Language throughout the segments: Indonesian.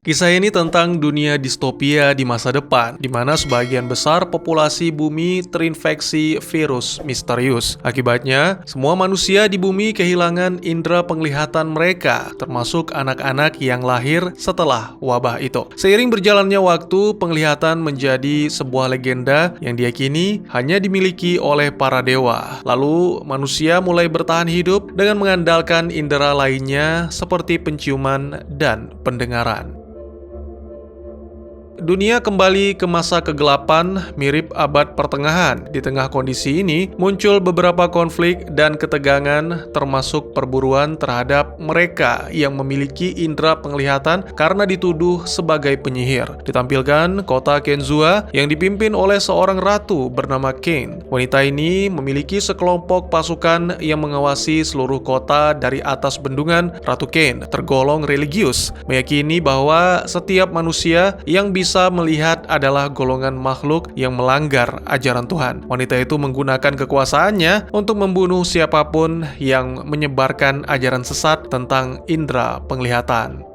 Kisah ini tentang dunia distopia di masa depan, di mana sebagian besar populasi bumi terinfeksi virus misterius. Akibatnya, semua manusia di bumi kehilangan indera penglihatan mereka, termasuk anak-anak yang lahir setelah wabah itu. Seiring berjalannya waktu, penglihatan menjadi sebuah legenda yang diyakini hanya dimiliki oleh para dewa. Lalu, manusia mulai bertahan hidup dengan mengandalkan indera lainnya seperti penciuman dan pendengaran. Dunia kembali ke masa kegelapan mirip abad pertengahan. Di tengah kondisi ini, muncul beberapa konflik dan ketegangan termasuk perburuan terhadap mereka yang memiliki indera penglihatan karena dituduh sebagai penyihir. Ditampilkan kota Kenzua yang dipimpin oleh seorang ratu bernama Kane. Wanita ini memiliki sekelompok pasukan yang mengawasi seluruh kota dari atas bendungan. Ratu Kane tergolong religius, meyakini bahwa setiap manusia yang bisa melihat adalah golongan makhluk yang melanggar ajaran Tuhan. Wanita itu menggunakan kekuasaannya untuk membunuh siapapun yang menyebarkan ajaran sesat tentang indera penglihatan.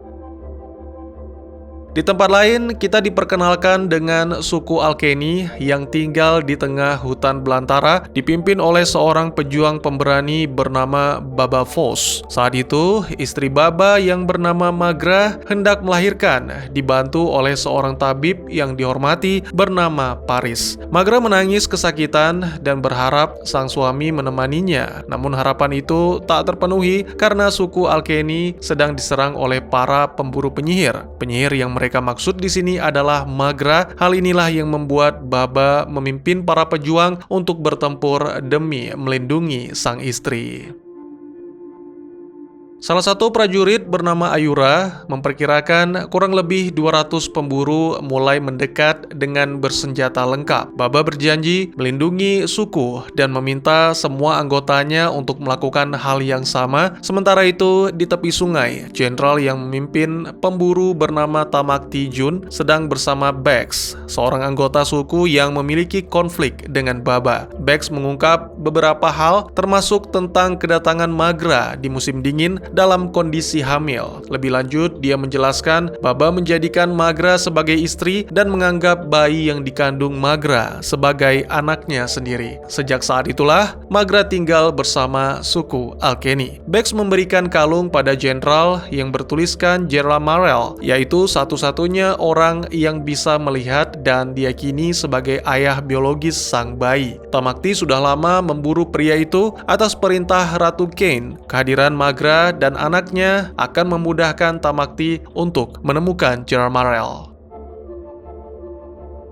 Di tempat lain, kita diperkenalkan dengan suku Alkeni yang tinggal di tengah hutan belantara, dipimpin oleh seorang pejuang pemberani bernama Baba Foss. Saat itu, istri Baba yang bernama Magra hendak melahirkan, dibantu oleh seorang tabib yang dihormati bernama Paris. Magra menangis kesakitan dan berharap sang suami menemaninya. Namun harapan itu tak terpenuhi karena suku Alkeni sedang diserang oleh para pemburu penyihir. Penyihir yang mereka maksud di sini adalah Magra. Hal inilah yang membuat Baba memimpin para pejuang untuk bertempur demi melindungi sang istri. Salah satu prajurit bernama Ayura memperkirakan kurang lebih 200 pemburu mulai mendekat dengan bersenjata lengkap. Baba berjanji melindungi suku dan meminta semua anggotanya untuk melakukan hal yang sama. Sementara itu, di tepi sungai, jenderal yang memimpin pemburu bernama Tamakti Jun sedang bersama Bex, seorang anggota suku yang memiliki konflik dengan Baba. Bex mengungkap beberapa hal termasuk tentang kedatangan Magra di musim dingin dalam kondisi hamil. Lebih lanjut, dia menjelaskan Baba menjadikan Magra sebagai istri dan menganggap bayi yang dikandung Magra sebagai anaknya sendiri. Sejak saat itulah, Magra tinggal bersama suku Alkeni. Bex memberikan kalung pada jenderal yang bertuliskan Gerla Marel, yaitu satu-satunya orang yang bisa melihat dan diyakini sebagai ayah biologis sang bayi. Tamakti sudah lama memburu pria itu atas perintah Ratu Kane. Kehadiran Magra dan anaknya akan memudahkan Tamakti untuk menemukan Gerla Marel.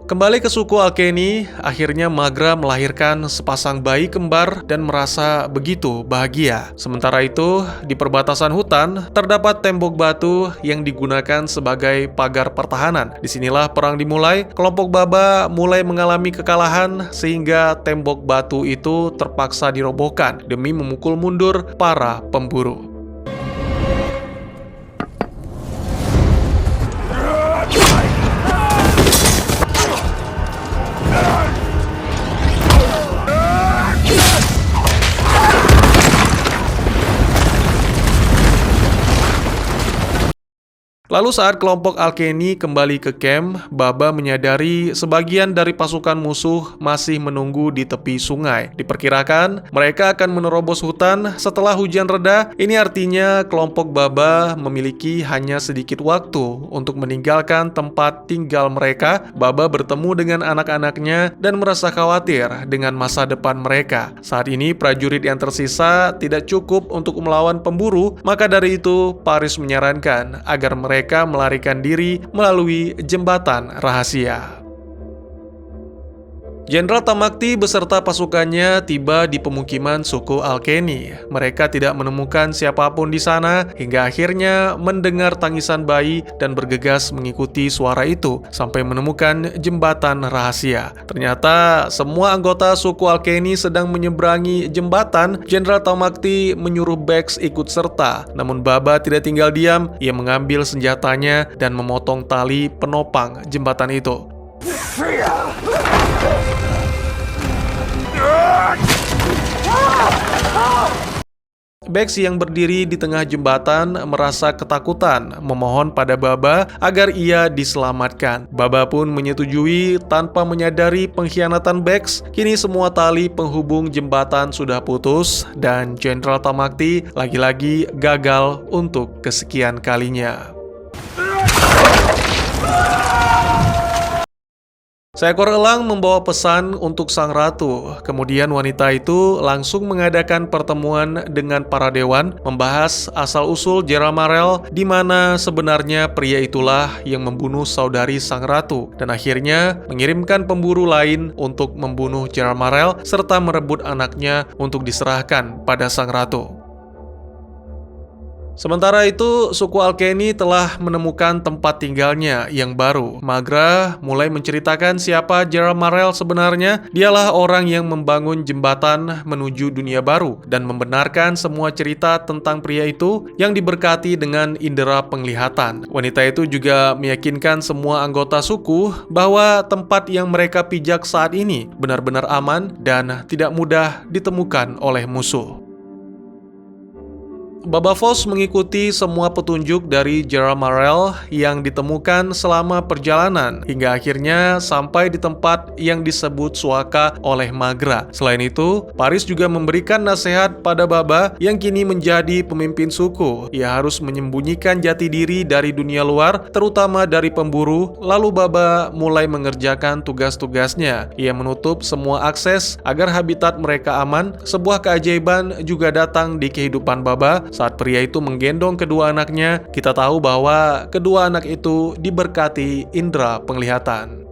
Kembali ke suku Alkeni, akhirnya Magra melahirkan sepasang bayi kembar dan merasa begitu bahagia. Sementara itu, di perbatasan hutan, terdapat tembok batu yang digunakan sebagai pagar pertahanan. Disinilah perang dimulai, kelompok Baba mulai mengalami kekalahan sehingga tembok batu itu terpaksa dirobohkan demi memukul mundur para pemburu. Lalu saat kelompok Alkeni kembali ke camp, Baba menyadari sebagian dari pasukan musuh masih menunggu di tepi sungai. Diperkirakan mereka akan menerobos hutan setelah hujan reda. Ini artinya kelompok Baba memiliki hanya sedikit waktu untuk meninggalkan tempat tinggal mereka. Baba bertemu dengan anak-anaknya dan merasa khawatir dengan masa depan mereka. Saat ini prajurit yang tersisa tidak cukup untuk melawan pemburu, maka dari itu Paris menyarankan agar mereka melarikan diri melalui jembatan rahasia. Jenderal Tamakti beserta pasukannya tiba di pemukiman suku Alkeni. Mereka tidak menemukan siapapun di sana hingga akhirnya mendengar tangisan bayi dan bergegas mengikuti suara itu sampai menemukan jembatan rahasia. Ternyata semua anggota suku Alkeni sedang menyeberangi jembatan. Jenderal Tamakti menyuruh Bex ikut serta. Namun Baba tidak tinggal diam. Ia mengambil senjatanya dan memotong tali penopang jembatan itu. Bex yang berdiri di tengah jembatan merasa ketakutan, memohon pada Baba agar ia diselamatkan. Baba pun menyetujui tanpa menyadari pengkhianatan Bex. Kini semua tali penghubung jembatan sudah putus dan Jenderal Tamakti lagi-lagi gagal untuk kesekian kalinya. Seekor elang membawa pesan untuk sang ratu. Kemudian wanita itu langsung mengadakan pertemuan dengan para dewan, membahas asal-usul Gerald Marel, di mana sebenarnya pria itulah yang membunuh saudari sang ratu, dan akhirnya mengirimkan pemburu lain untuk membunuh Gerald Marel serta merebut anaknya untuk diserahkan pada sang ratu. Sementara itu, suku Alkeni telah menemukan tempat tinggalnya yang baru. Magra mulai menceritakan siapa Gerald Marel sebenarnya. Dialah orang yang membangun jembatan menuju dunia baru dan membenarkan semua cerita tentang pria itu yang diberkati dengan indera penglihatan. Wanita itu juga meyakinkan semua anggota suku bahwa tempat yang mereka pijak saat ini benar-benar aman dan tidak mudah ditemukan oleh musuh. Baba Voss mengikuti semua petunjuk dari Gerald Marel yang ditemukan selama perjalanan hingga akhirnya sampai di tempat yang disebut Suaka oleh Magra. Selain itu, Paris juga memberikan nasihat pada Baba yang kini menjadi pemimpin suku. Ia harus menyembunyikan jati diri dari dunia luar, terutama dari pemburu. Lalu Baba mulai mengerjakan tugas-tugasnya. Ia menutup semua akses agar habitat mereka aman. Sebuah keajaiban juga datang di kehidupan Baba. Saat pria itu menggendong kedua anaknya, kita tahu bahwa kedua anak itu diberkati indera penglihatan.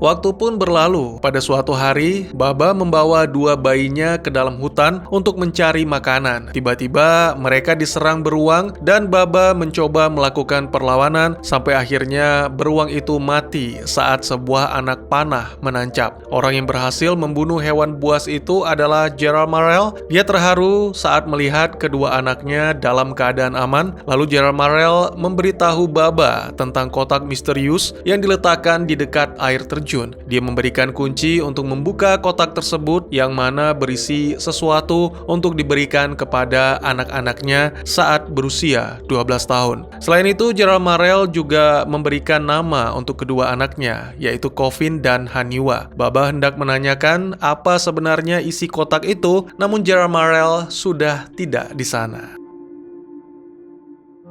Waktu pun berlalu. Pada suatu hari, Baba membawa dua bayinya ke dalam hutan untuk mencari makanan. Tiba-tiba mereka diserang beruang dan Baba mencoba melakukan perlawanan sampai akhirnya beruang itu mati saat sebuah anak panah menancap. Orang yang berhasil membunuh hewan buas itu adalah Gerald Marel. Dia terharu saat melihat kedua anaknya dalam keadaan aman. Lalu Gerald Marel memberitahu Baba tentang kotak misterius yang diletakkan di dekat air terjun. Dia memberikan kunci untuk membuka kotak tersebut yang mana berisi sesuatu untuk diberikan kepada anak-anaknya saat berusia 12 tahun. Selain itu, Gerald Marel juga memberikan nama untuk kedua anaknya, yaitu Coffin dan Haniwa. Baba hendak menanyakan apa sebenarnya isi kotak itu, namun Gerald Marel sudah tidak di sana.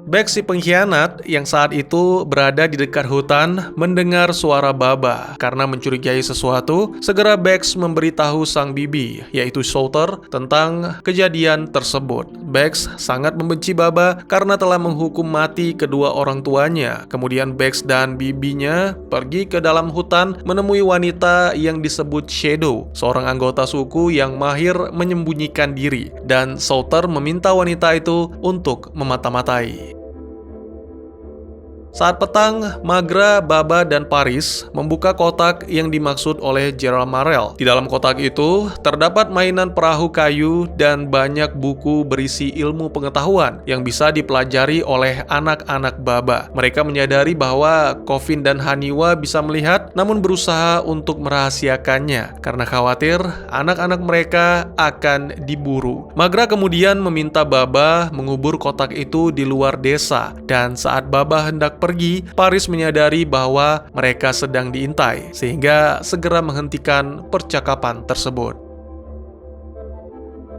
Bex si pengkhianat yang saat itu berada di dekat hutan mendengar suara Baba. Karena mencurigai sesuatu, segera Bex memberitahu sang bibi, yaitu Souter, tentang kejadian tersebut. Bex sangat membenci Baba karena telah menghukum mati kedua orang tuanya. Kemudian Bex dan bibinya pergi ke dalam hutan menemui wanita yang disebut Shadow, seorang anggota suku yang mahir menyembunyikan diri. Dan Souter meminta wanita itu untuk memata-matai. Saat petang, Magra, Baba, dan Paris membuka kotak yang dimaksud oleh Gerald Marel. Di dalam kotak itu terdapat mainan perahu kayu dan banyak buku berisi ilmu pengetahuan yang bisa dipelajari oleh anak-anak Baba. Mereka menyadari bahwa Coffin dan Haniwa bisa melihat, namun berusaha untuk merahasiakannya karena khawatir anak-anak mereka akan diburu. Magra kemudian meminta Baba mengubur kotak itu di luar desa, dan saat Baba hendak pergi, Paris menyadari bahwa mereka sedang diintai, sehingga segera menghentikan percakapan tersebut.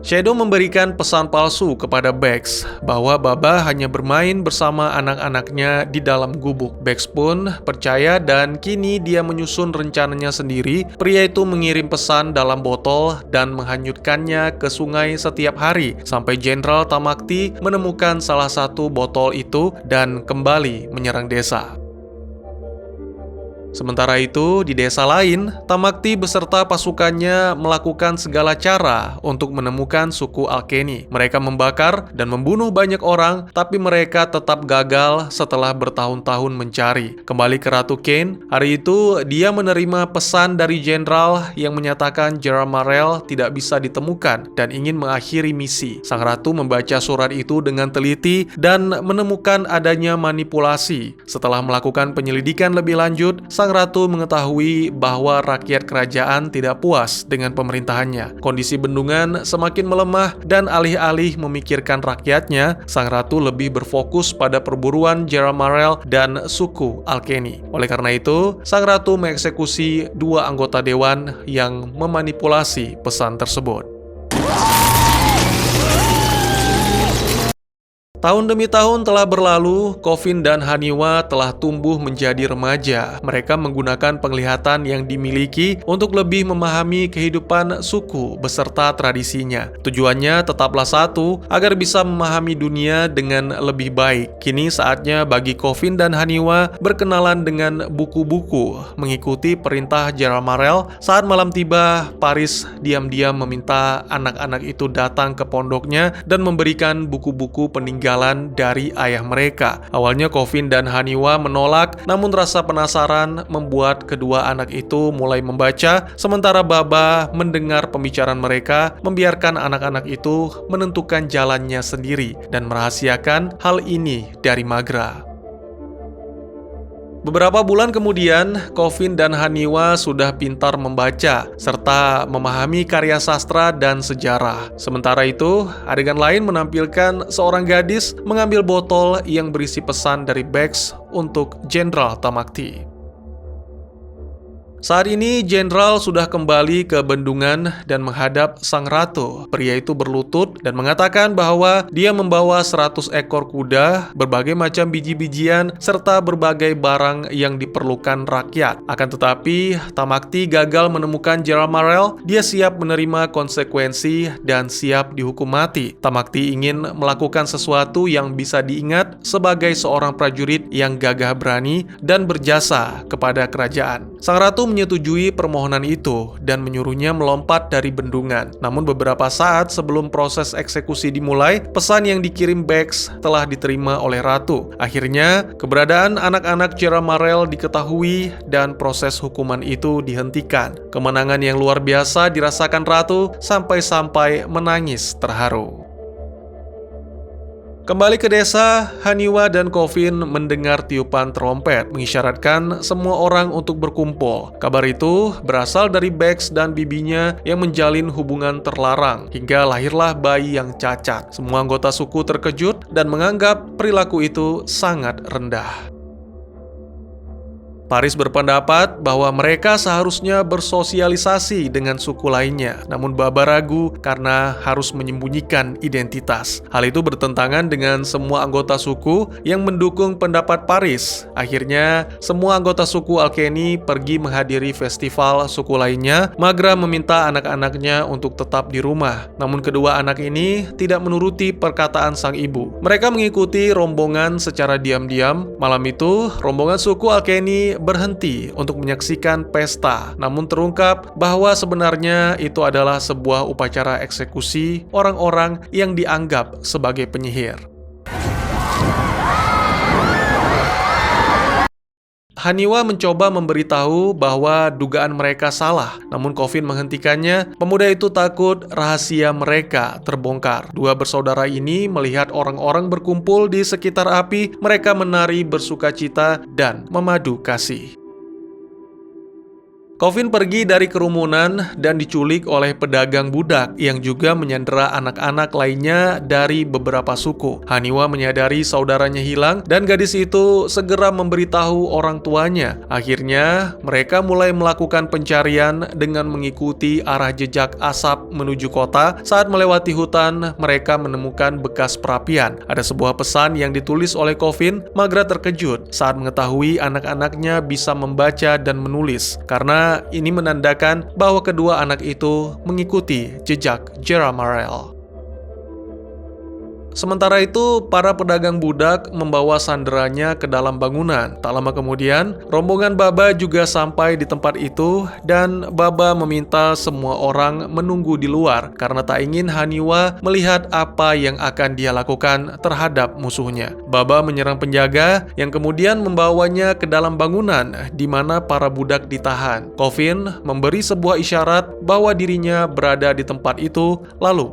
Shadow memberikan pesan palsu kepada Bex bahwa Baba hanya bermain bersama anak-anaknya di dalam gubuk. Bex pun percaya dan kini dia menyusun rencananya sendiri. Pria itu mengirim pesan dalam botol dan menghanyutkannya ke sungai setiap hari sampai Jenderal Tamakti menemukan salah satu botol itu dan kembali menyerang desa. Sementara itu, di desa lain, Tamakti beserta pasukannya melakukan segala cara untuk menemukan suku Alkeni. Mereka membakar dan membunuh banyak orang, tapi mereka tetap gagal setelah bertahun-tahun mencari. Kembali ke Ratu Kane, hari itu dia menerima pesan dari jenderal yang menyatakan Gerald Marel tidak bisa ditemukan dan ingin mengakhiri misi. Sang ratu membaca surat itu dengan teliti dan menemukan adanya manipulasi. Setelah melakukan penyelidikan lebih lanjut, sang ratu mengetahui bahwa rakyat kerajaan tidak puas dengan pemerintahannya. Kondisi bendungan semakin melemah dan alih-alih memikirkan rakyatnya, sang ratu lebih berfokus pada perburuan Jerar Marel dan suku Alkeni. Oleh karena itu, sang ratu mengeksekusi 2 anggota dewan yang memanipulasi pesan tersebut. Tahun demi tahun telah berlalu, Coffin dan Haniwa telah tumbuh menjadi remaja. Mereka menggunakan penglihatan yang dimiliki untuk lebih memahami kehidupan suku beserta tradisinya. Tujuannya tetaplah satu, agar bisa memahami dunia dengan lebih baik. Kini saatnya bagi Coffin dan Haniwa berkenalan dengan buku-buku. Mengikuti perintah Jerar Marel, saat malam tiba, Paris diam-diam meminta anak-anak itu datang ke pondoknya dan memberikan buku-buku peninggalan dari ayah mereka. Awalnya Coffin dan Haniwa menolak, namun rasa penasaran membuat kedua anak itu mulai membaca, sementara Baba mendengar pembicaraan mereka, membiarkan anak-anak itu menentukan jalannya sendiri dan merahasiakan hal ini dari Magra. Beberapa bulan kemudian, Coffin dan Haniwa sudah pintar membaca, serta memahami karya sastra dan sejarah. Sementara itu, adegan lain menampilkan seorang gadis mengambil botol yang berisi pesan dari Bex untuk Jenderal Tamakti. Saat ini, Jenderal sudah kembali ke bendungan dan menghadap sang ratu. Pria itu berlutut dan mengatakan bahwa dia membawa 100 ekor kuda, berbagai macam biji-bijian, serta berbagai barang yang diperlukan rakyat. Akan tetapi, Tamakti gagal menemukan Jerar Marel. Dia siap menerima konsekuensi dan siap dihukum mati. Tamakti ingin melakukan sesuatu yang bisa diingat sebagai seorang prajurit yang gagah berani dan berjasa kepada kerajaan. Sang ratu menyetujui permohonan itu dan menyuruhnya melompat dari bendungan. Namun beberapa saat sebelum proses eksekusi dimulai, pesan yang dikirim Bex telah diterima oleh ratu. Akhirnya, keberadaan anak-anak Jerar Marel diketahui dan proses hukuman itu dihentikan. Kemenangan yang luar biasa dirasakan ratu sampai-sampai menangis terharu. Kembali ke desa, Haniwa dan Coffin mendengar tiupan trompet mengisyaratkan semua orang untuk berkumpul. Kabar itu berasal dari Bex dan bibinya yang menjalin hubungan terlarang hingga lahirlah bayi yang cacat. Semua anggota suku terkejut dan menganggap perilaku itu sangat rendah. Paris berpendapat bahwa mereka seharusnya bersosialisasi dengan suku lainnya, namun Baba ragu karena harus menyembunyikan identitas. Hal itu bertentangan dengan semua anggota suku yang mendukung pendapat Paris. Akhirnya, semua anggota suku Alkeni pergi menghadiri festival suku lainnya. Magra meminta anak-anaknya untuk tetap di rumah, namun kedua anak ini tidak menuruti perkataan sang ibu. Mereka mengikuti rombongan secara diam-diam. Malam itu, rombongan suku Alkeni berhenti untuk menyaksikan pesta, namun terungkap bahwa sebenarnya itu adalah sebuah upacara eksekusi orang-orang yang dianggap sebagai penyihir. Haniwa mencoba memberitahu bahwa dugaan mereka salah, namun Coffin menghentikannya. Pemuda itu takut rahasia mereka terbongkar. Dua bersaudara ini melihat orang-orang berkumpul di sekitar api, mereka menari bersukacita dan memadu kasih. Coffin pergi dari kerumunan dan diculik oleh pedagang budak yang juga menyandera anak-anak lainnya dari beberapa suku. Haniwa menyadari saudaranya hilang dan gadis itu segera memberitahu orang tuanya. Akhirnya, mereka mulai melakukan pencarian dengan mengikuti arah jejak asap menuju kota. Saat melewati hutan, mereka menemukan bekas perapian. Ada sebuah pesan yang ditulis oleh Coffin. Magra terkejut saat mengetahui anak-anaknya bisa membaca dan menulis, karena ini menandakan bahwa kedua anak itu mengikuti jejak Jerar Marel. Sementara itu, para pedagang budak membawa sanderanya ke dalam bangunan. Tak lama kemudian, rombongan Baba juga sampai di tempat itu dan Baba meminta semua orang menunggu di luar karena tak ingin Haniwa melihat apa yang akan dia lakukan terhadap musuhnya. Baba menyerang penjaga yang kemudian membawanya ke dalam bangunan di mana para budak ditahan. Coffin memberi sebuah isyarat bahwa dirinya berada di tempat itu, lalu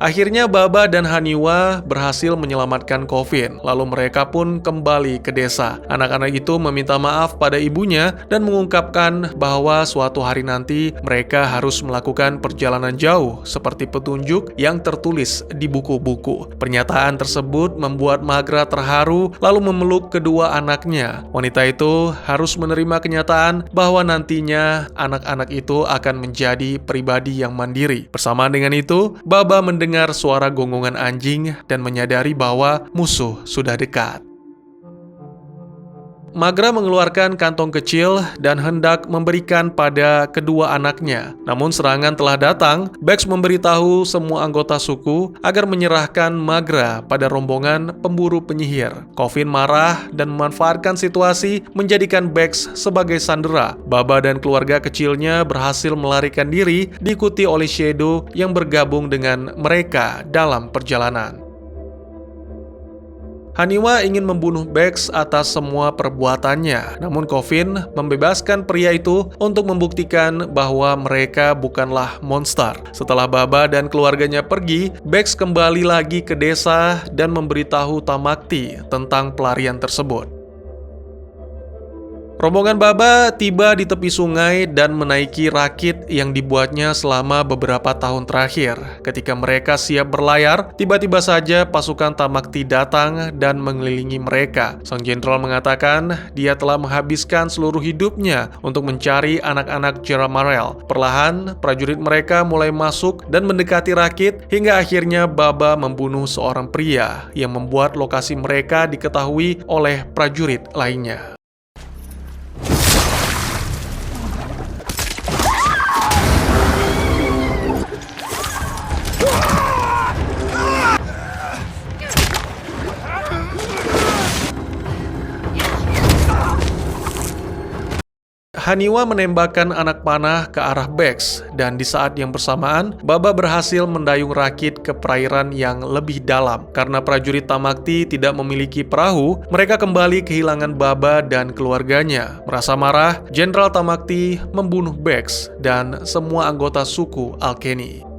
Akhirnya Baba dan Haniwa berhasil menyelamatkan Kevin, lalu mereka pun kembali ke desa. Anak-anak itu meminta maaf pada ibunya dan mengungkapkan bahwa suatu hari nanti mereka harus melakukan perjalanan jauh seperti petunjuk yang tertulis di buku-buku. Pernyataan tersebut membuat Magra terharu lalu memeluk kedua anaknya. Wanita itu harus menerima kenyataan bahwa nantinya anak-anak itu akan menjadi pribadi yang mandiri. Bersamaan dengan itu, Baba mendengar suara gonggongan anjing dan menyadari bahwa musuh sudah dekat. Magra mengeluarkan kantong kecil dan hendak memberikan pada kedua anaknya. Namun serangan telah datang. Bex memberitahu semua anggota suku agar menyerahkan Magra pada rombongan pemburu penyihir. Kevin marah dan memanfaatkan situasi menjadikan Bex sebagai sandera. Baba dan keluarga kecilnya berhasil melarikan diri, diikuti oleh Shadow yang bergabung dengan mereka dalam perjalanan. Haniwa ingin membunuh Bex atas semua perbuatannya, namun Kevin membebaskan pria itu untuk membuktikan bahwa mereka bukanlah monster. Setelah Baba dan keluarganya pergi, Bex kembali lagi ke desa dan memberitahu Tamakti tentang pelarian tersebut. Rombongan Baba tiba di tepi sungai dan menaiki rakit yang dibuatnya selama beberapa tahun terakhir. Ketika mereka siap berlayar, tiba-tiba saja pasukan Tamakti datang dan mengelilingi mereka. Sang jenderal mengatakan dia telah menghabiskan seluruh hidupnya untuk mencari anak-anak Jaramarel. Perlahan, prajurit mereka mulai masuk dan mendekati rakit hingga akhirnya Baba membunuh seorang pria yang membuat lokasi mereka diketahui oleh prajurit lainnya. Haniwa menembakkan anak panah ke arah Bex, dan di saat yang bersamaan, Baba berhasil mendayung rakit ke perairan yang lebih dalam. Karena prajurit Tamakti tidak memiliki perahu, mereka kembali kehilangan Baba dan keluarganya. Merasa marah, Jenderal Tamakti membunuh Bex dan semua anggota suku Alkeni.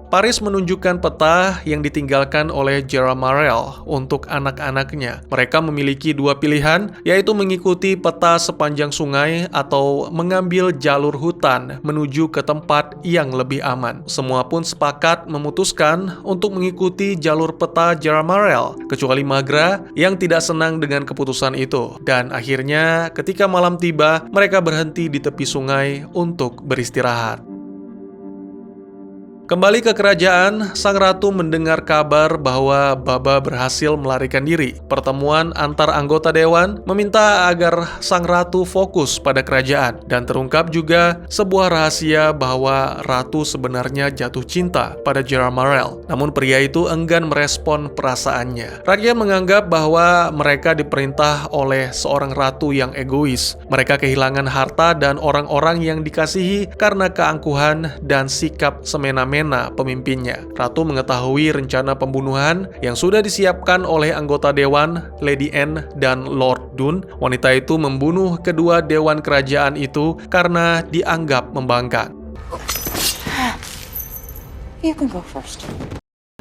Paris menunjukkan peta yang ditinggalkan oleh Jaramarel untuk anak-anaknya. Mereka memiliki dua pilihan, yaitu mengikuti peta sepanjang sungai atau mengambil jalur hutan menuju ke tempat yang lebih aman. Semua pun sepakat memutuskan untuk mengikuti jalur peta Jaramarel, kecuali Magra yang tidak senang dengan keputusan itu. Dan akhirnya ketika malam tiba, mereka berhenti di tepi sungai untuk beristirahat. Kembali ke kerajaan, sang ratu mendengar kabar bahwa Baba berhasil melarikan diri. Pertemuan antar anggota dewan meminta agar sang ratu fokus pada kerajaan, dan terungkap juga sebuah rahasia bahwa ratu sebenarnya jatuh cinta pada Jaramarel. Namun pria itu enggan merespon perasaannya. Rakyat menganggap bahwa mereka diperintah oleh seorang ratu yang egois. Mereka kehilangan harta dan orang-orang yang dikasihi karena keangkuhan dan sikap semena-mena pemimpinnya. Ratu mengetahui rencana pembunuhan yang sudah disiapkan oleh anggota dewan, Lady Anne dan Lord Dun. Wanita itu membunuh kedua dewan kerajaan itu karena dianggap membangkang. You can go first.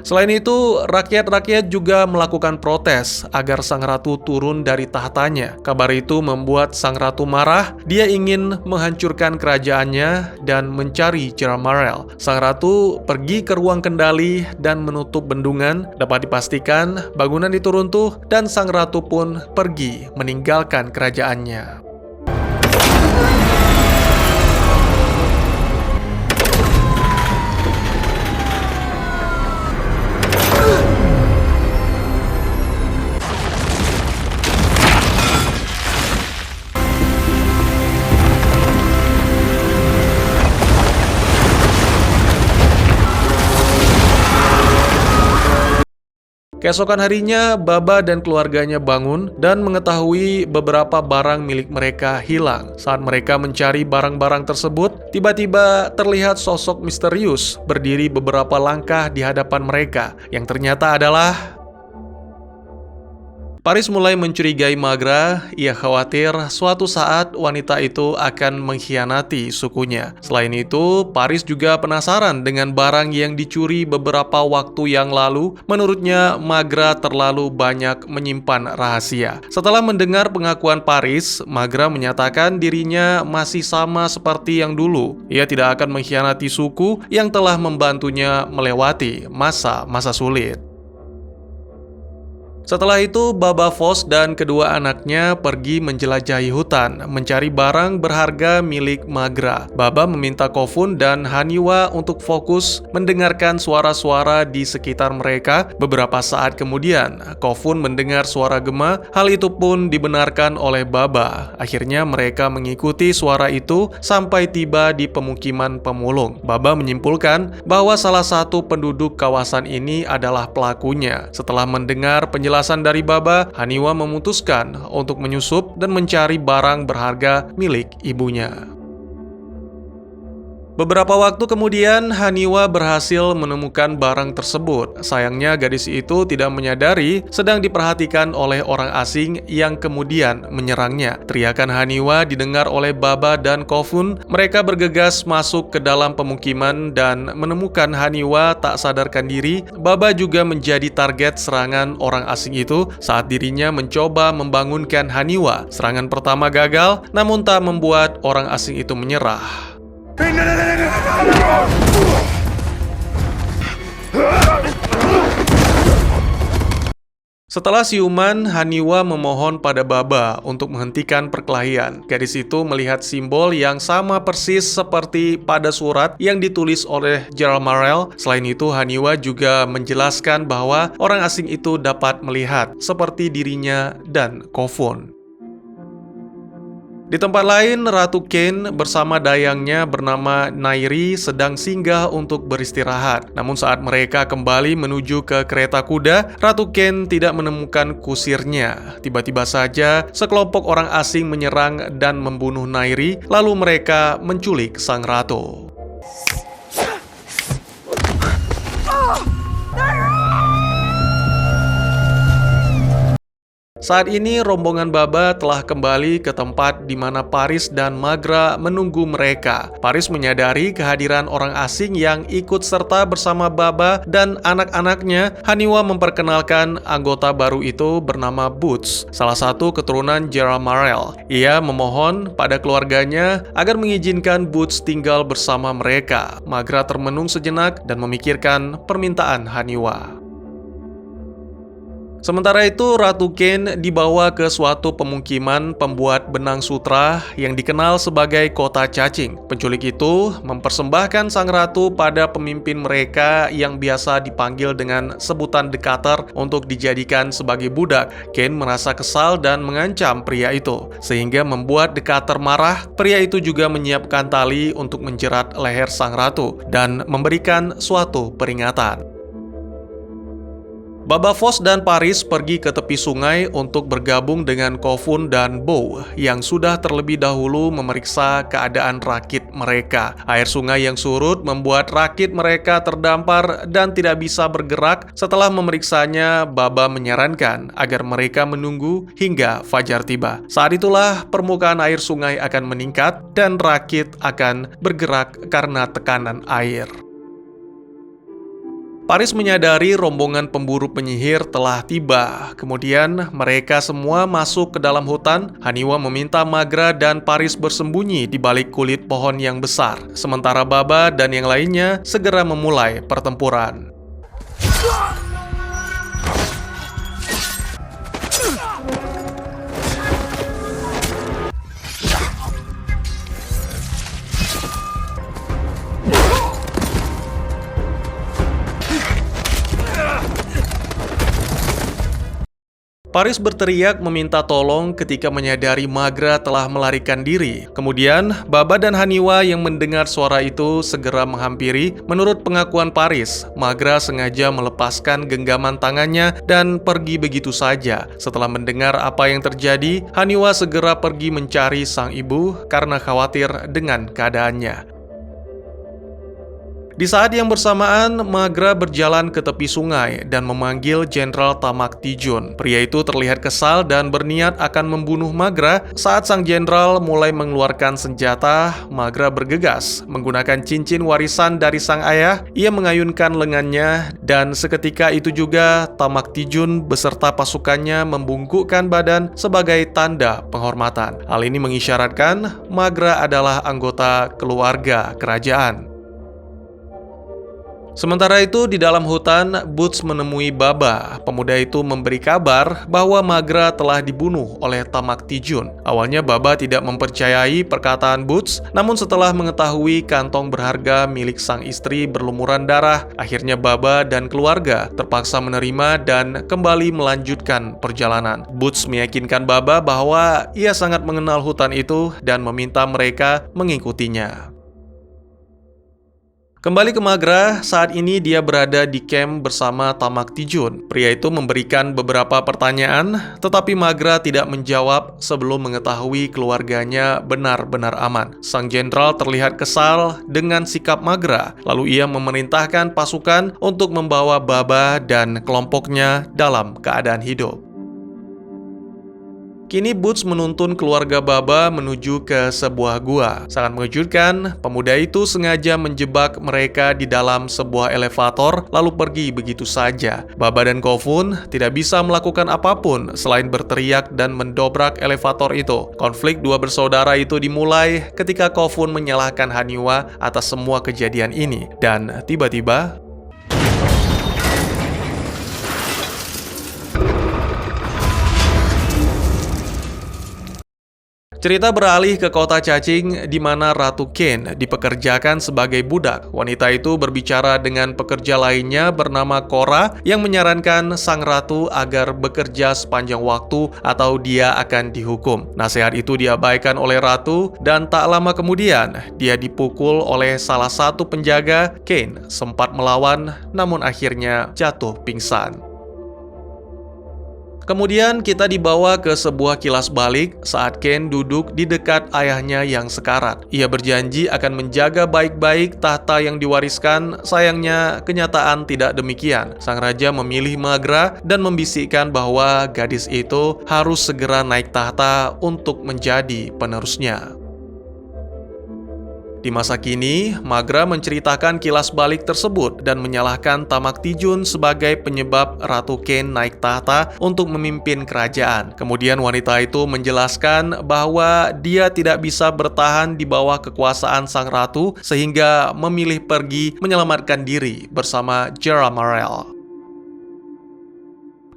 Selain itu, rakyat-rakyat juga melakukan protes agar sang ratu turun dari tahtanya. Kabar itu membuat sang ratu marah. Dia ingin menghancurkan kerajaannya dan mencari Jaramarel. Sang ratu pergi ke ruang kendali dan menutup bendungan. Dapat dipastikan bangunan itu runtuh dan sang ratu pun pergi meninggalkan kerajaannya. Keesokan harinya, Baba dan keluarganya bangun dan mengetahui beberapa barang milik mereka hilang. Saat mereka mencari barang-barang tersebut, tiba-tiba terlihat sosok misterius berdiri beberapa langkah di hadapan mereka, yang ternyata adalah Paris mulai mencurigai Magra. Ia khawatir suatu saat wanita itu akan mengkhianati sukunya. Selain itu, Paris juga penasaran dengan barang yang dicuri beberapa waktu yang lalu. Menurutnya, Magra terlalu banyak menyimpan rahasia. Setelah mendengar pengakuan Paris, Magra menyatakan dirinya masih sama seperti yang dulu. Ia tidak akan mengkhianati suku yang telah membantunya melewati masa-masa sulit. Setelah itu, Baba Voss dan kedua anaknya pergi menjelajahi hutan, mencari barang berharga milik Magra. Baba meminta Kofun dan Haniwa untuk fokus mendengarkan suara-suara di sekitar mereka. Beberapa saat kemudian, Kofun mendengar suara gema. Hal itu pun dibenarkan oleh Baba. Akhirnya mereka mengikuti suara itu sampai tiba di pemukiman pemulung. Baba menyimpulkan bahwa salah satu penduduk kawasan ini adalah pelakunya. Setelah mendengar penjelasan dari Baba, Haniwa memutuskan untuk menyusup dan mencari barang berharga milik ibunya. Beberapa waktu kemudian, Haniwa berhasil menemukan barang tersebut. Sayangnya, gadis itu tidak menyadari sedang diperhatikan oleh orang asing yang kemudian menyerangnya. Teriakan Haniwa didengar oleh Baba dan Kofun. Mereka bergegas masuk ke dalam pemukiman dan menemukan Haniwa tak sadarkan diri. Baba juga menjadi target serangan orang asing itu saat dirinya mencoba membangunkan Haniwa. Serangan pertama gagal, namun tak membuat orang asing itu menyerah. Setelah siuman, Haniwa memohon pada Baba untuk menghentikan perkelahian. Gadis itu melihat simbol yang sama persis seperti pada surat yang ditulis oleh Gerald Marel. Selain itu, Haniwa juga menjelaskan bahwa orang asing itu dapat melihat seperti dirinya dan Kofun. Di tempat lain, Ratu Ken bersama dayangnya bernama Nairi sedang singgah untuk beristirahat. Namun saat mereka kembali menuju ke kereta kuda, Ratu Ken tidak menemukan kusirnya. Tiba-tiba saja, sekelompok orang asing menyerang dan membunuh Nairi, lalu mereka menculik sang ratu. Saat ini rombongan Baba telah kembali ke tempat di mana Paris dan Magra menunggu mereka. Paris menyadari kehadiran orang asing yang ikut serta bersama Baba dan anak-anaknya. Haniwa memperkenalkan anggota baru itu bernama Boots, salah satu keturunan Gerald Marel. Ia memohon pada keluarganya agar mengizinkan Boots tinggal bersama mereka. Magra termenung sejenak dan memikirkan permintaan Haniwa. Sementara itu, Ratu Ken dibawa ke suatu pemukiman pembuat benang sutra yang dikenal sebagai kota cacing. Penculik itu mempersembahkan sang ratu pada pemimpin mereka yang biasa dipanggil dengan sebutan Decatur untuk dijadikan sebagai budak. Ken merasa kesal dan mengancam pria itu, sehingga membuat Decatur marah. Pria itu juga menyiapkan tali untuk menjerat leher sang ratu dan memberikan suatu peringatan. Baba Voss dan Paris pergi ke tepi sungai untuk bergabung dengan Kofun dan Bow yang sudah terlebih dahulu memeriksa keadaan rakit mereka. Air sungai yang surut membuat rakit mereka terdampar dan tidak bisa bergerak. Setelah memeriksanya, Baba menyarankan agar mereka menunggu hingga fajar tiba. Saat itulah permukaan air sungai akan meningkat dan rakit akan bergerak karena tekanan air. Paris menyadari rombongan pemburu penyihir telah tiba. Kemudian mereka semua masuk ke dalam hutan. Haniwa meminta Magra dan Paris bersembunyi di balik kulit pohon yang besar. Sementara Baba dan yang lainnya segera memulai pertempuran. Paris berteriak meminta tolong ketika menyadari Magra telah melarikan diri. Kemudian, Baba dan Haniwa yang mendengar suara itu segera menghampiri. Menurut pengakuan Paris, Magra sengaja melepaskan genggaman tangannya dan pergi begitu saja. Setelah mendengar apa yang terjadi, Haniwa segera pergi mencari sang ibu karena khawatir dengan keadaannya. Di saat yang bersamaan, Magra berjalan ke tepi sungai dan memanggil Jenderal Tamak Tijun. Pria itu terlihat kesal dan berniat akan membunuh Magra. Saat sang jenderal mulai mengeluarkan senjata, Magra bergegas. Menggunakan cincin warisan dari sang ayah, ia mengayunkan lengannya dan seketika itu juga Tamak Tijun beserta pasukannya membungkukkan badan sebagai tanda penghormatan. Hal ini mengisyaratkan Magra adalah anggota keluarga kerajaan. Sementara itu, di dalam hutan, Boots menemui Baba. Pemuda itu memberi kabar bahwa Magra telah dibunuh oleh Tamak Tijun. Awalnya Baba tidak mempercayai perkataan Boots, namun setelah mengetahui kantong berharga milik sang istri berlumuran darah, akhirnya Baba dan keluarga terpaksa menerima dan kembali melanjutkan perjalanan. Boots meyakinkan Baba bahwa ia sangat mengenal hutan itu dan meminta mereka mengikutinya. Kembali ke Magra, saat ini dia berada di camp bersama Tamak Tijun. Pria itu memberikan beberapa pertanyaan, tetapi Magra tidak menjawab sebelum mengetahui keluarganya benar-benar aman. Sang jenderal terlihat kesal dengan sikap Magra, lalu ia memerintahkan pasukan untuk membawa Baba dan kelompoknya dalam keadaan hidup. Kini Boots menuntun keluarga Baba menuju ke sebuah gua. Sangat mengejutkan, pemuda itu sengaja menjebak mereka di dalam sebuah elevator lalu pergi begitu saja. Baba dan Kofun tidak bisa melakukan apapun selain berteriak dan mendobrak elevator itu. Konflik dua bersaudara itu dimulai ketika Kofun menyalahkan Haniwa atas semua kejadian ini. Dan tiba-tiba cerita beralih ke kota cacing di mana Ratu Ken dipekerjakan sebagai budak. Wanita itu berbicara dengan pekerja lainnya bernama Cora yang menyarankan sang ratu agar bekerja sepanjang waktu atau dia akan dihukum. Nasihat itu diabaikan oleh ratu dan tak lama kemudian dia dipukul oleh salah satu penjaga. Ken sempat melawan namun akhirnya jatuh pingsan. Kemudian kita dibawa ke sebuah kilas balik saat Ken duduk di dekat ayahnya yang sekarat. Ia berjanji akan menjaga baik-baik tahta yang diwariskan, sayangnya kenyataan tidak demikian. Sang raja memilih Magra dan membisikkan bahwa gadis itu harus segera naik tahta untuk menjadi penerusnya. Di masa kini, Magra menceritakan kilas balik tersebut dan menyalahkan Tamak Tijun sebagai penyebab Ratu Ken naik tahta untuk memimpin kerajaan. Kemudian wanita itu menjelaskan bahwa dia tidak bisa bertahan di bawah kekuasaan sang ratu sehingga memilih pergi menyelamatkan diri bersama Jeramarel.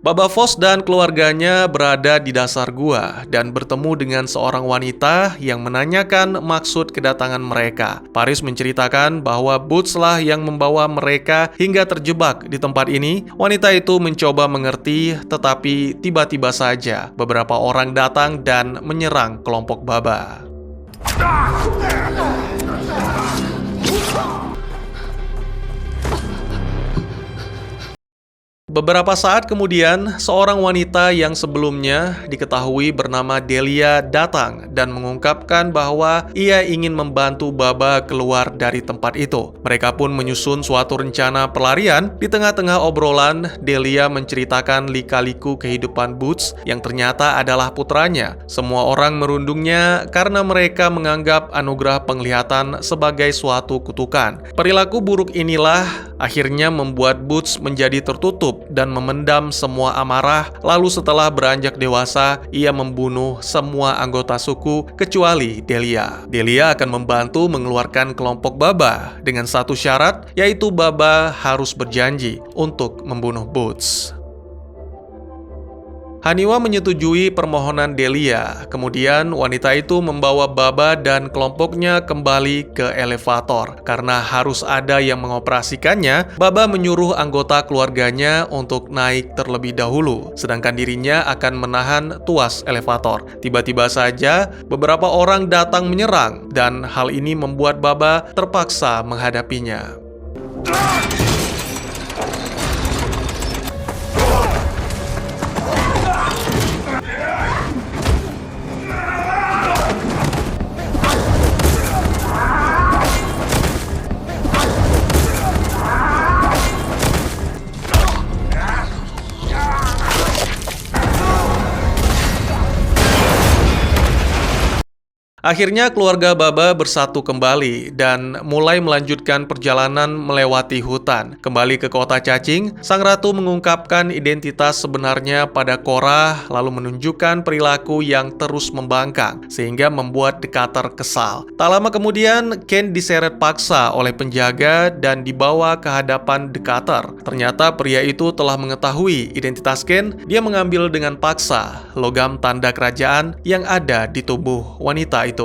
Baba Foss dan keluarganya berada di dasar gua dan bertemu dengan seorang wanita yang menanyakan maksud kedatangan mereka. Paris menceritakan bahwa Boots lah yang membawa mereka hingga terjebak di tempat ini. Wanita itu mencoba mengerti, tetapi tiba-tiba saja beberapa orang datang dan menyerang kelompok Baba. Beberapa saat kemudian, seorang wanita yang sebelumnya diketahui bernama Delia datang dan mengungkapkan bahwa ia ingin membantu Baba keluar dari tempat itu. Mereka pun menyusun suatu rencana pelarian. Di tengah-tengah obrolan, Delia menceritakan lika-liku kehidupan Boots yang ternyata adalah putranya. Semua orang merundungnya karena mereka menganggap anugerah penglihatan sebagai suatu kutukan. Perilaku buruk inilah akhirnya membuat Boots menjadi tertutup dan memendam semua amarah. Lalu setelah beranjak dewasa, ia membunuh semua anggota suku kecuali Delia. Delia akan membantu mengeluarkan kelompok Baba dengan satu syarat, yaitu Baba harus berjanji untuk membunuh Boots. Haniwa menyetujui permohonan Delia. Kemudian wanita itu membawa Baba dan kelompoknya kembali ke elevator. Karena harus ada yang mengoperasikannya, Baba menyuruh anggota keluarganya untuk naik terlebih dahulu, sedangkan dirinya akan menahan tuas elevator. Tiba-tiba saja, beberapa orang datang menyerang, dan hal ini membuat Baba terpaksa menghadapinya. Akhirnya keluarga Baba bersatu kembali dan mulai melanjutkan perjalanan melewati hutan. Kembali ke kota cacing, sang ratu mengungkapkan identitas sebenarnya pada Korah lalu menunjukkan perilaku yang terus membangkang sehingga membuat Decatur kesal. Tak lama kemudian, Cain diseret paksa oleh penjaga dan dibawa ke hadapan Decatur. Ternyata pria itu telah mengetahui identitas Cain. Dia mengambil dengan paksa logam tanda kerajaan yang ada di tubuh wanita itu.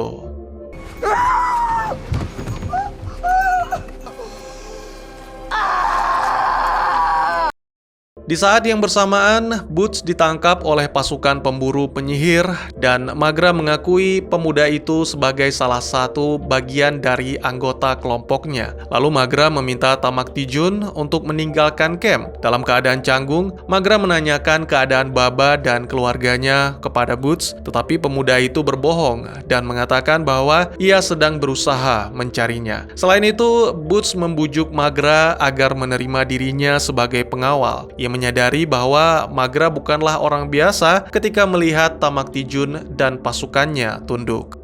Di saat yang bersamaan, Boots ditangkap oleh pasukan pemburu penyihir dan Magra mengakui pemuda itu sebagai salah satu bagian dari anggota kelompoknya. Lalu Magra meminta Tamak Tijun untuk meninggalkan camp. Dalam keadaan canggung, Magra menanyakan keadaan Baba dan keluarganya kepada Boots, tetapi pemuda itu berbohong dan mengatakan bahwa ia sedang berusaha mencarinya. Selain itu, Boots membujuk Magra agar menerima dirinya sebagai pengawal. Ia menyadari bahwa Magra bukanlah orang biasa ketika melihat Tamak Tijun dan pasukannya tunduk.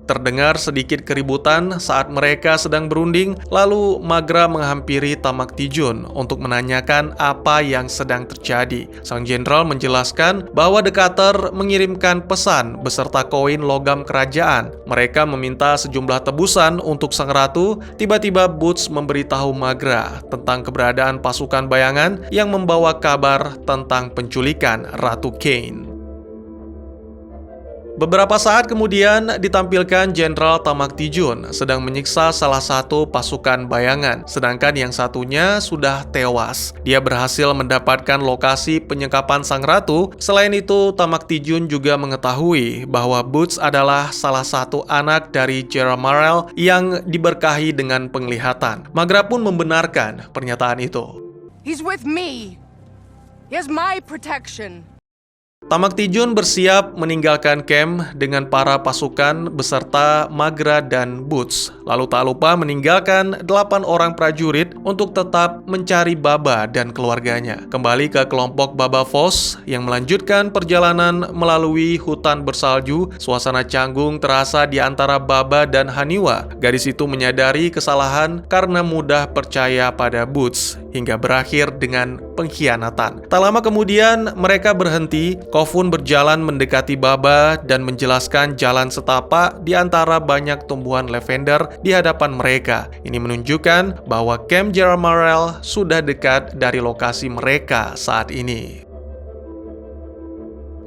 Terdengar sedikit keributan saat mereka sedang berunding, lalu Magra menghampiri Tamak Tijun untuk menanyakan apa yang sedang terjadi. Sang jenderal menjelaskan bahwa Decatur mengirimkan pesan beserta koin logam kerajaan. Mereka meminta sejumlah tebusan untuk sang ratu. Tiba-tiba Boots memberitahu Magra tentang keberadaan pasukan bayangan yang membawa kabar tentang penculikan Ratu Cain. Beberapa saat kemudian ditampilkan Jenderal Tamak Tijun sedang menyiksa salah satu pasukan bayangan, sedangkan yang satunya sudah tewas. Dia berhasil mendapatkan lokasi penyekapan sang ratu. Selain itu, Tamak Tijun juga mengetahui bahwa Boots adalah salah satu anak dari Jeramarel yang diberkahi dengan penglihatan. Magra pun membenarkan pernyataan itu. He's with me. He has my protection. Tamak Tijun bersiap meninggalkan camp dengan para pasukan beserta Magra dan Boots. Lalu tak lupa meninggalkan 8 orang prajurit untuk tetap mencari Baba dan keluarganya. Kembali ke kelompok Baba Foss yang melanjutkan perjalanan melalui hutan bersalju. Suasana canggung terasa di antara Baba dan Haniwa. Gadis itu menyadari kesalahan karena mudah percaya pada Boots hingga berakhir dengan pengkhianatan. Tak lama kemudian mereka berhenti. Kofun berjalan mendekati Baba dan menjelaskan jalan setapak di antara banyak tumbuhan lavender di hadapan mereka. Ini menunjukkan bahwa Camp Jeramarel sudah dekat dari lokasi mereka saat ini.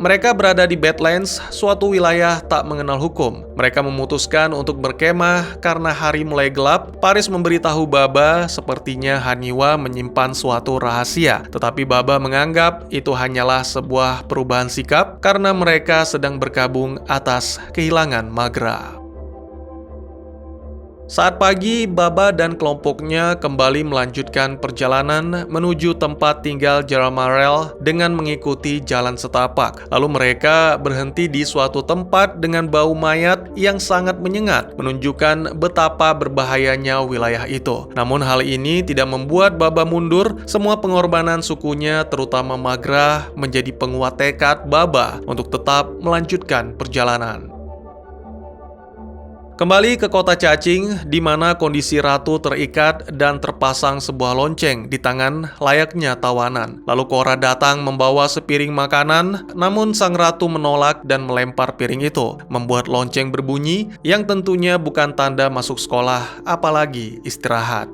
Mereka berada di Badlands, suatu wilayah tak mengenal hukum. Mereka memutuskan untuk berkemah karena hari mulai gelap. Paris memberitahu Baba sepertinya Haniwa menyimpan suatu rahasia. Tetapi Baba menganggap itu hanyalah sebuah perubahan sikap karena mereka sedang berkabung atas kehilangan Magra. Saat pagi, Baba dan kelompoknya kembali melanjutkan perjalanan menuju tempat tinggal Jeramarel dengan mengikuti jalan setapak. Lalu mereka berhenti di suatu tempat dengan bau mayat yang sangat menyengat, menunjukkan betapa berbahayanya wilayah itu. Namun hal ini tidak membuat Baba mundur. Semua pengorbanan sukunya, terutama Magra, menjadi penguat tekad Baba untuk tetap melanjutkan perjalanan. Kembali ke kota cacing, di mana kondisi ratu terikat dan terpasang sebuah lonceng di tangan layaknya tawanan. Lalu Korah datang membawa sepiring makanan, namun sang ratu menolak dan melempar piring itu, membuat lonceng berbunyi yang tentunya bukan tanda masuk sekolah, apalagi istirahat.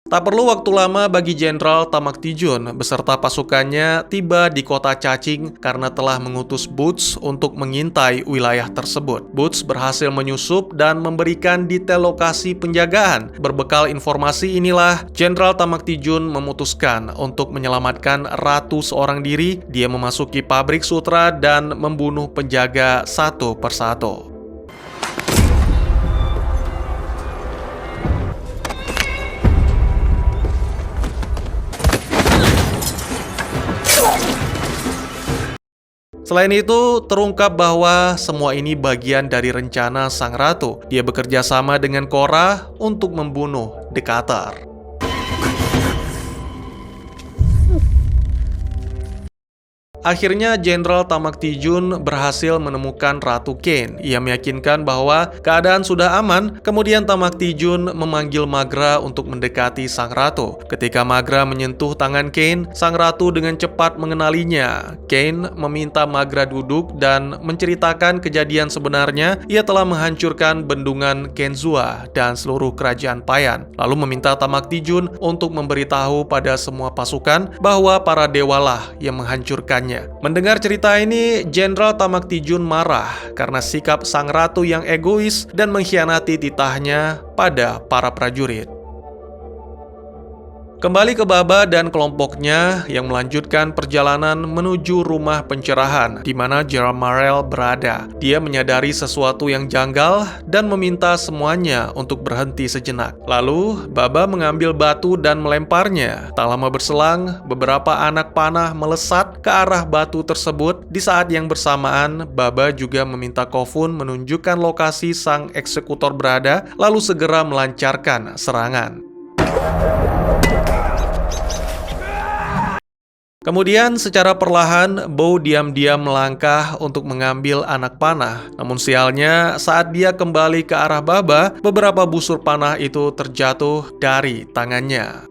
Tak perlu waktu lama bagi Jenderal Tamak Tijun beserta pasukannya tiba di kota cacing karena telah mengutus Boots untuk mengintai wilayah tersebut. Boots berhasil menyusup dan memberikan detail lokasi penjagaan. Berbekal informasi inilah, Jenderal Tamak Tijun memutuskan untuk menyelamatkan ratu seorang diri. Dia memasuki pabrik sutra dan membunuh penjaga satu persatu. Selain itu, terungkap bahwa semua ini bagian dari rencana sang ratu. Dia bekerja sama dengan Korah untuk membunuh Decatur. Akhirnya Jenderal Tamak Tijun berhasil menemukan Ratu Cain. Ia meyakinkan bahwa keadaan sudah aman, kemudian Tamak Tijun memanggil Maghra untuk mendekati sang ratu. Ketika Maghra menyentuh tangan Cain, sang ratu dengan cepat mengenalinya. Cain meminta Maghra duduk dan menceritakan kejadian sebenarnya. Ia telah menghancurkan bendungan Kenzua dan seluruh kerajaan Payan, lalu meminta Tamak Tijun untuk memberitahu pada semua pasukan bahwa para dewalah yang menghancurkannya. Mendengar cerita ini, Jenderal Tamak Tijun marah karena sikap sang ratu yang egois dan mengkhianati titahnya pada para prajurit. Kembali ke Baba dan kelompoknya yang melanjutkan perjalanan menuju rumah pencerahan di mana Jerah Morel berada. Dia menyadari sesuatu yang janggal dan meminta semuanya untuk berhenti sejenak. Lalu, Baba mengambil batu dan melemparnya. Tak lama berselang, beberapa anak panah melesat ke arah batu tersebut. Di saat yang bersamaan, Baba juga meminta Khofun menunjukkan lokasi sang eksekutor berada, lalu segera melancarkan serangan. Kemudian secara perlahan, Bow diam-diam melangkah untuk mengambil anak panah. Namun sialnya, saat dia kembali ke arah Baba, beberapa busur panah itu terjatuh dari tangannya.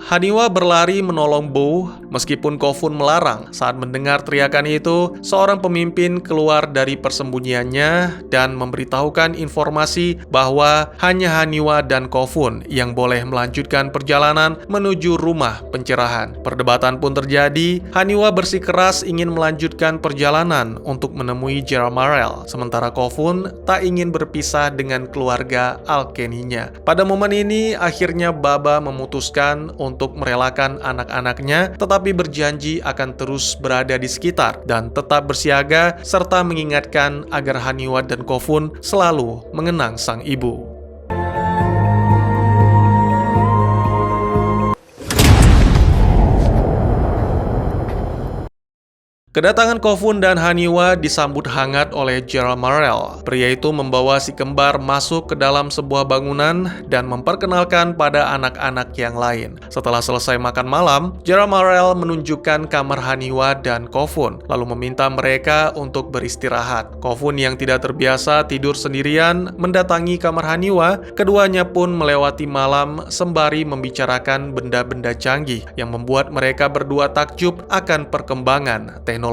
Haniwa berlari menolong Bow meskipun Khofun melarang. Saat mendengar teriakan itu, seorang pemimpin keluar dari persembunyiannya dan memberitahukan informasi bahwa hanya Haniwa dan Khofun yang boleh melanjutkan perjalanan menuju rumah pencerahan. Perdebatan pun terjadi. Haniwa bersikeras ingin melanjutkan perjalanan untuk menemui Jerah Morel, sementara Khofun tak ingin berpisah dengan keluarga Alkeninya. Pada momen ini, akhirnya Baba memutuskan untuk merelakan anak-anaknya, tetapi berjanji akan terus berada di sekitar dan tetap bersiaga, serta mengingatkan agar Haniwa dan Khofun selalu mengenang sang ibu. Kedatangan Khofun dan Haniwa disambut hangat oleh Jerah Morel. Pria itu membawa si kembar masuk ke dalam sebuah bangunan dan memperkenalkan pada anak-anak yang lain. Setelah selesai makan malam, Jerah Morel menunjukkan kamar Haniwa dan Khofun, lalu meminta mereka untuk beristirahat. Khofun yang tidak terbiasa tidur sendirian mendatangi kamar Haniwa. Keduanya pun melewati malam sembari membicarakan benda-benda canggih yang membuat mereka berdua takjub akan perkembangan teknologi.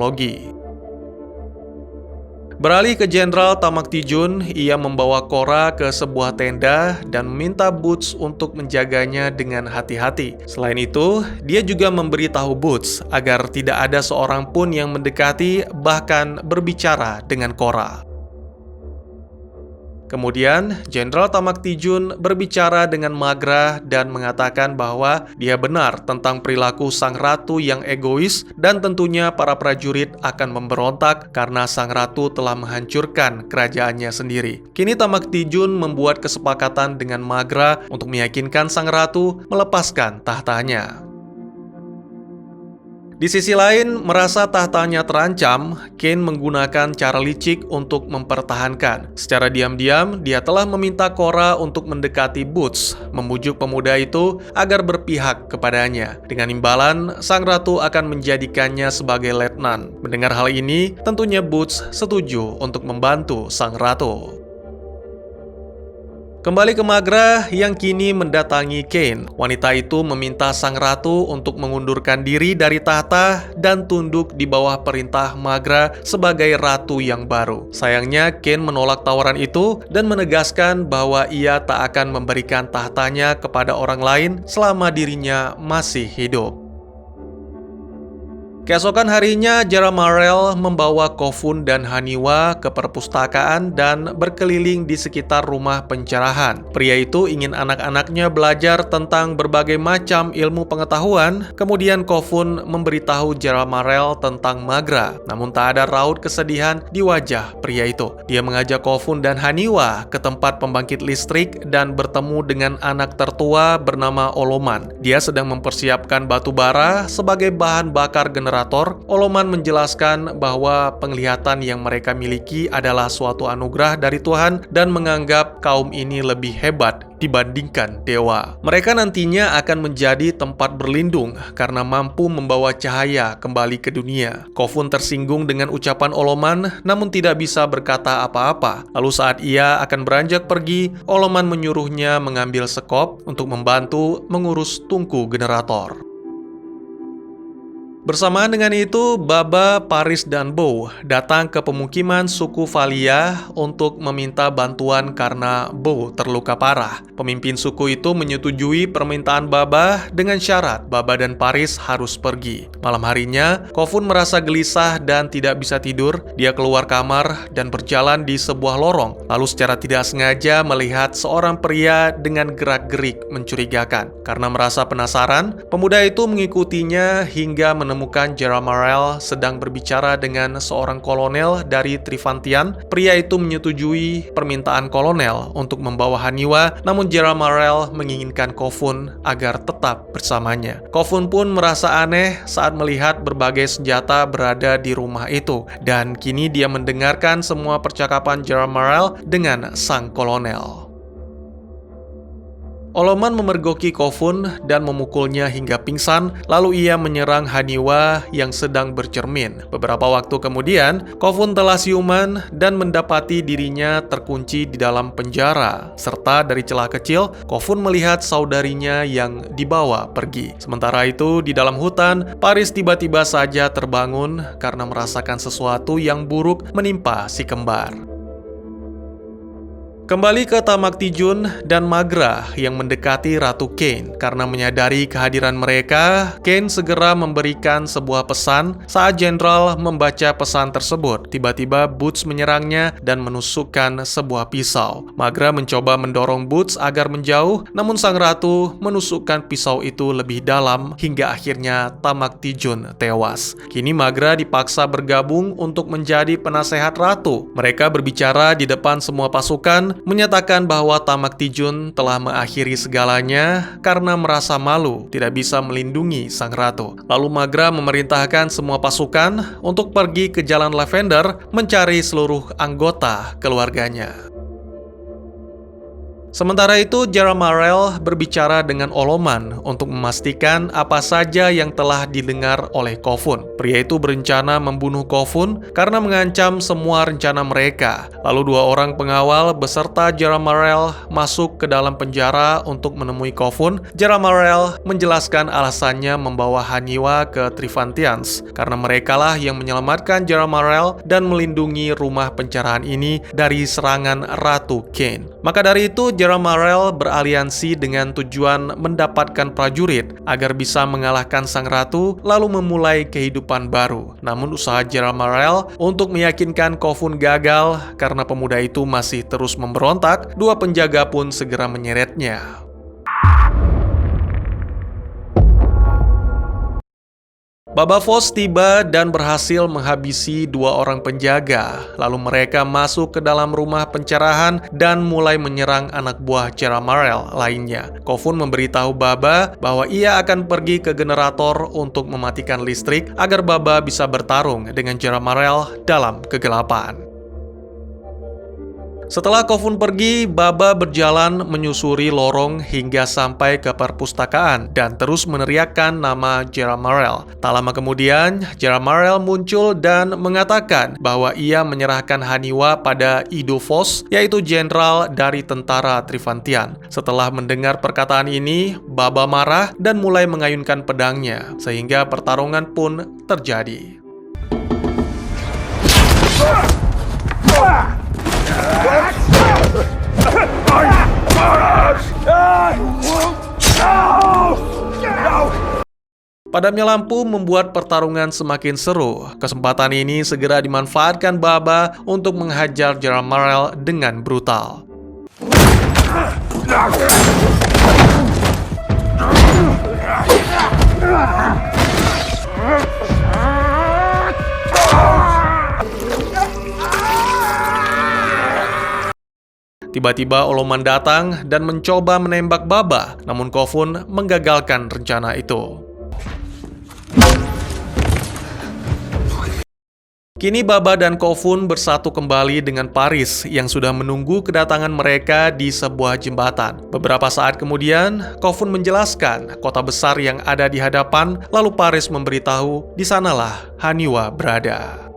Beralih ke Jenderal Tamak Tijun, ia membawa Korra ke sebuah tenda dan meminta Boots untuk menjaganya dengan hati-hati. Selain itu, dia juga memberitahu Boots agar tidak ada seorang pun yang mendekati bahkan berbicara dengan Korra. Kemudian, Jenderal Tamak Tijun berbicara dengan Maghra dan mengatakan bahwa dia benar tentang perilaku sang ratu yang egois dan tentunya para prajurit akan memberontak karena sang ratu telah menghancurkan kerajaannya sendiri. Kini Tamak Tijun membuat kesepakatan dengan Maghra untuk meyakinkan sang ratu melepaskan tahtanya. Di sisi lain, merasa tahtanya terancam, Cain menggunakan cara licik untuk mempertahankan. Secara diam-diam, dia telah meminta Korra untuk mendekati Boots, membujuk pemuda itu agar berpihak kepadanya. Dengan imbalan, sang ratu akan menjadikannya sebagai letnan. Mendengar hal ini, tentunya Boots setuju untuk membantu sang ratu. Kembali ke Maghra yang kini mendatangi Cain. Wanita itu meminta sang ratu untuk mengundurkan diri dari tahta dan tunduk di bawah perintah Maghra sebagai ratu yang baru. Sayangnya, Cain menolak tawaran itu dan menegaskan bahwa ia tak akan memberikan tahtanya kepada orang lain selama dirinya masih hidup. Keesokan harinya, Jerah Morel membawa Khofun dan Haniwa ke perpustakaan dan berkeliling di sekitar rumah pencerahan. Pria itu ingin anak-anaknya belajar tentang berbagai macam ilmu pengetahuan. Kemudian Khofun memberitahu Jerah Morel tentang Maghra. Namun tak ada raut kesedihan di wajah pria itu. Dia mengajak Khofun dan Haniwa ke tempat pembangkit listrik dan bertemu dengan anak tertua bernama Oloman. Dia sedang mempersiapkan batu bara sebagai bahan bakar generasi generator, Oloman menjelaskan bahwa penglihatan yang mereka miliki adalah suatu anugerah dari Tuhan dan menganggap kaum ini lebih hebat dibandingkan dewa. Mereka nantinya akan menjadi tempat berlindung karena mampu membawa cahaya kembali ke dunia. Kofun tersinggung dengan ucapan Oloman namun tidak bisa berkata apa-apa. Lalu saat ia akan beranjak pergi, Oloman menyuruhnya mengambil sekop untuk membantu mengurus tungku generator. Bersamaan dengan itu, Baba, Paris, dan Bow datang ke pemukiman suku Valia untuk meminta bantuan karena Bow terluka parah. Pemimpin suku itu menyetujui permintaan Baba dengan syarat Baba dan Paris harus pergi. Malam harinya, Kofun merasa gelisah dan tidak bisa tidur. Dia keluar kamar dan berjalan di sebuah lorong, lalu secara tidak sengaja melihat seorang pria dengan gerak-gerik mencurigakan. Karena merasa penasaran, pemuda itu mengikutinya hingga menemukan Jaramarel sedang berbicara dengan seorang kolonel dari Trifantian. Pria itu menyetujui permintaan kolonel untuk membawa Haniwa, namun Jaramarel menginginkan Kofun agar tetap bersamanya. Kofun pun merasa aneh saat melihat berbagai senjata berada di rumah itu, dan kini dia mendengarkan semua percakapan Jaramarel dengan sang kolonel. Oloman memergoki Kofun dan memukulnya hingga pingsan, lalu ia menyerang Haniwa yang sedang bercermin. Beberapa waktu kemudian, Kofun telah siuman dan mendapati dirinya terkunci di dalam penjara. Serta dari celah kecil, Kofun melihat saudarinya yang dibawa pergi. Sementara itu, di dalam hutan, Paris tiba-tiba saja terbangun karena merasakan sesuatu yang buruk menimpa si kembar. Kembali ke Tamak Tijun dan Magra yang mendekati Ratu Kane. Karena menyadari kehadiran mereka, Kane segera memberikan sebuah pesan. Saat Jenderal membaca pesan tersebut, tiba-tiba Boots menyerangnya dan menusukkan sebuah pisau. Magra mencoba mendorong Boots agar menjauh, namun sang ratu menusukkan pisau itu lebih dalam hingga akhirnya Tamak Tijun tewas. Kini Magra dipaksa bergabung untuk menjadi penasehat ratu. Mereka berbicara di depan semua pasukan, menyatakan bahwa Tamak Tijun telah mengakhiri segalanya karena merasa malu tidak bisa melindungi sang ratu. Lalu Magra memerintahkan semua pasukan untuk pergi ke Jalan Lavender mencari seluruh anggota keluarganya. Sementara itu, Jaramarel berbicara dengan Oloman untuk memastikan apa saja yang telah didengar oleh Kofun. Pria itu berencana membunuh Kofun karena mengancam semua rencana mereka. Lalu dua orang pengawal beserta Jaramarel masuk ke dalam penjara untuk menemui Kofun. Jaramarel menjelaskan alasannya membawa Haniwa ke Trifantians karena merekalah yang menyelamatkan Jaramarel dan melindungi rumah pencerahan ini dari serangan Ratu Kane. Maka dari itu, Jaramarel beraliansi dengan tujuan mendapatkan prajurit agar bisa mengalahkan sang ratu lalu memulai kehidupan baru. Namun usaha Jaramarel untuk meyakinkan Kofun gagal karena pemuda itu masih terus memberontak. Dua penjaga pun segera menyeretnya. Baba Voss tiba dan berhasil menghabisi dua orang penjaga. Lalu mereka masuk ke dalam rumah pencerahan dan mulai menyerang anak buah Jaramarel lainnya. Kofun memberitahu Baba bahwa ia akan pergi ke generator untuk mematikan listrik agar Baba bisa bertarung dengan Jaramarel dalam kegelapan. Setelah Kofun pergi, Baba berjalan menyusuri lorong hingga sampai ke perpustakaan dan terus meneriakkan nama Jaramarel. Tak lama kemudian, Jaramarel muncul dan mengatakan bahwa ia menyerahkan Haniwa pada Ido Voss, yaitu jenderal dari tentara Trifantian. Setelah mendengar perkataan ini, Baba marah dan mulai mengayunkan pedangnya, sehingga pertarungan pun terjadi. Padamnya lampu membuat pertarungan semakin seru. Kesempatan ini segera dimanfaatkan Baba untuk menghajar Jaramarel dengan brutal. Tiba-tiba Oloman datang dan mencoba menembak Baba, namun Kofun menggagalkan rencana itu. Kini Baba dan Kofun bersatu kembali dengan Paris yang sudah menunggu kedatangan mereka di sebuah jembatan. Beberapa saat kemudian, Kofun menjelaskan kota besar yang ada di hadapan, lalu Paris memberitahu di sanalah Haniwa berada.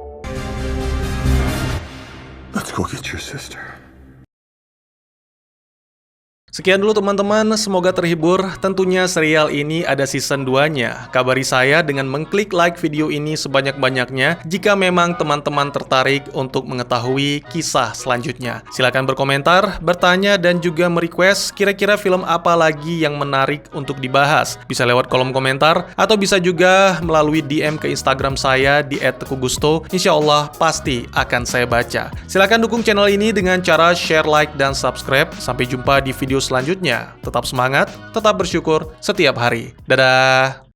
Let's go get your sister. Sekian dulu teman-teman, semoga terhibur. Tentunya serial ini ada season 2-nya. Kabari saya dengan mengklik like video ini sebanyak-banyaknya jika memang teman-teman tertarik untuk mengetahui kisah selanjutnya. Silahkan berkomentar, bertanya, dan juga merequest kira-kira film apa lagi yang menarik untuk dibahas. Bisa lewat kolom komentar, atau bisa juga melalui DM ke Instagram saya di @tekugusto. Insya Allah pasti akan saya baca. Silahkan dukung channel ini dengan cara share, like, dan subscribe. Sampai jumpa di video selanjutnya. Tetap semangat, tetap bersyukur setiap hari. Dadah!